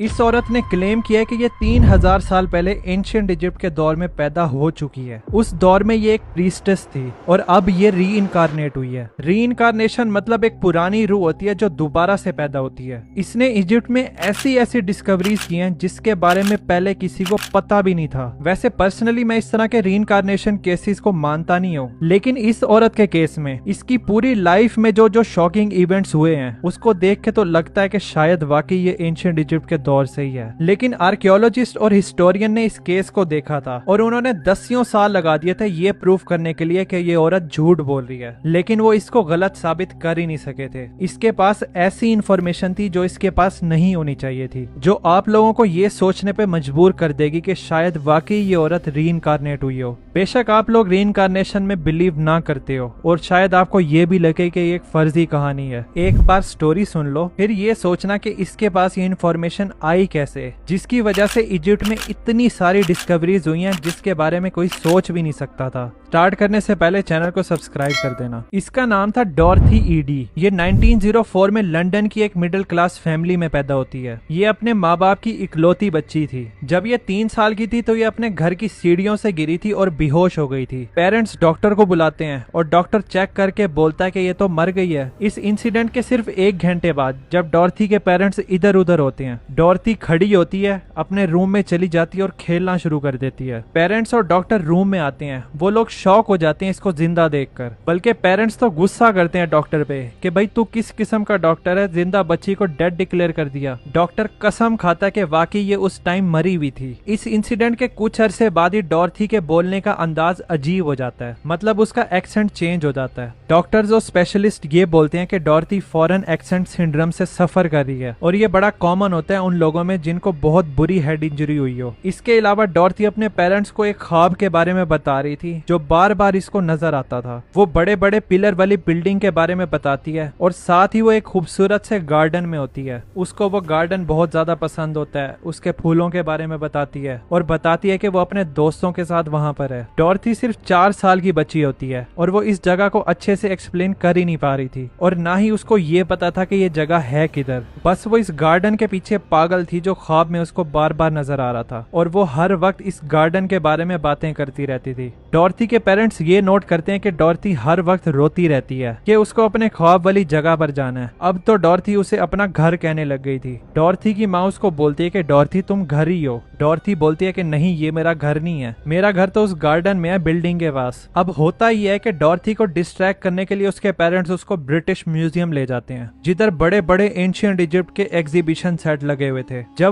इस औरत ने क्लेम किया है कि ये 3000 साल पहले एंशिएंट इजिप्ट के दौर में पैदा हो चुकी है। उस दौर में ये एक प्रीस्टेस थी और अब ये री इनकारनेट हुई है। री इनकारनेशन मतलब एक पुरानी रूह होती है जो दोबारा से पैदा होती है। इसने इजिप्ट में ऐसी ऐसी डिस्कवरीज की हैं जिसके बारे में पहले किसी को पता भी नहीं था। वैसे पर्सनली मैं इस तरह के री इनकारनेशन केसेस को मानता नहीं हूँ, लेकिन इस औरत के केस में इसकी पूरी लाइफ में जो जो शॉकिंग इवेंट्स हुए हैं उसको देख के तो लगता है कि शायद वाकई ये एंशिएंट इजिप्ट के दौर से ही है। लेकिन आर्कियोलॉजिस्ट और हिस्टोरियन ने इस केस को देखा था और उन्होंने दसियों साल लगा दिए थे ये प्रूफ करने के लिए कि ये औरत झूठ बोल रही है, लेकिन वो इसको गलत साबित कर ही नहीं सके थे। इसके पास ऐसी इंफॉर्मेशन थी जो इसके पास नहीं होनी चाहिए थी, जो आप लोगों को ये सोचने पे मजबूर कर देगी कि शायद वाकई ये औरत री इनकारनेट हुई हो। बेशक आप लोग री इनकारनेशन में बिलीव ना करते हो और शायद आपको ये भी लगे कि ये एक फर्जी कहानी है। एक बार स्टोरी सुन लो फिर ये सोचना कि इसके पास ये इन्फॉर्मेशन आई कैसे, जिसकी वजह से इजिप्ट में इतनी सारी डिस्कवरीज हुई हैं जिसके बारे में कोई सोच भी नहीं सकता था। स्टार्ट करने से पहले चैनल को सब्सक्राइब कर देना। इसका नाम था डॉर्थी ईडी। ये 1904 में लंदन की एक मिडिल क्लास फैमिली में पैदा होती है। ये अपने माँ बाप की इकलौती बच्ची थी। जब ये 3 साल की थी तो ये अपने घर की सीढ़ियों से गिरी थी और बेहोश हो गई थी। पेरेंट्स डॉक्टर को बुलाते हैं और डॉक्टर चेक करके बोलता है कि ये तो मर गई है। इस इंसिडेंट के सिर्फ 1 घंटे बाद जब डॉर्थी के पेरेंट्स इधर उधर होते हैं, डॉर्थी खड़ी होती है, अपने रूम में चली जाती है और खेलना शुरू कर देती है। पेरेंट्स और डॉक्टर रूम में आते हैं। वो लोग शॉक हो जाते हैं इसको जिंदा देखकर, बल्कि पेरेंट्स तो गुस्सा करते हैं डॉक्टर पे कि भाई तू किस किस्म का डॉक्टर है, जिंदा बच्ची को डेड डिक्लेयर कर दिया। डॉक्टर कसम खाता है कि वाकई ये उस टाइम मरी हुई थी। इस इंसिडेंट के कुछ अरसे बाद ही डॉर्थी के बोलने का अंदाज अजीब हो जाता है, मतलब उसका एक्सेंट चेंज हो जाता है। डॉक्टर्स और स्पेशलिस्ट ये बोलते हैं कि डॉर्थी फॉरेन एक्सेंट सिंड्रोम से सफर कर रही है और ये बड़ा कॉमन होता है उन लोगों में जिनको बहुत बुरी हेड इंजरी हुई हो। इसके अलावा डॉर्थी अपने पेरेंट्स को एक ख्वाब के बारे में बता रही थी जो बार बार इसको नजर आता था। वो बड़े बड़े पिलर वाली बिल्डिंग के बारे में बताती है और साथ ही वो एक खूबसूरत से गार्डन में होती है। उसको वो गार्डन बहुत ज्यादा पसंद होता है। उसके फूलों के बारे में बताती है और बताती है कि वो अपने दोस्तों के साथ वहां पर है। डॉर्थी सिर्फ 4 साल की बच्ची होती है और वो इस जगह को अच्छे से एक्सप्लेन कर ही नहीं पा रही थी और ना ही उसको ये पता था कि ये जगह है किधर। बस वो इस गार्डन के पीछे पागल थी जो ख्वाब में उसको बार बार नजर आ रहा था और वो हर वक्त इस गार्डन के बारे में बातें करती रहती थी। डॉर्थी के पेरेंट्स ये नोट करते हैं कि डॉर्थी हर वक्त रोती रहती है कि उसको अपने ख्वाब वाली जगह पर जाना है। अब तो डॉर्थी उसे अपना घर कहने लग गई थी। डॉर्थी की माँ उसको बोलती है कि डॉर्थी तुम घर ही हो। डॉर्थी बोलती है कि नहीं, ये मेरा घर नहीं है, मेरा घर तो उस गार्डन में है, बिल्डिंग के पास। अब होता ही है कि डॉर्थी को डिस्ट्रैक्ट करने के लिए उसके पेरेंट्स उसको ब्रिटिश म्यूजियम ले जाते हैं जिधर बड़े बड़े एंशिएंट इजिप्ट के एग्जीबिशन सेट लगे हुए थे। जब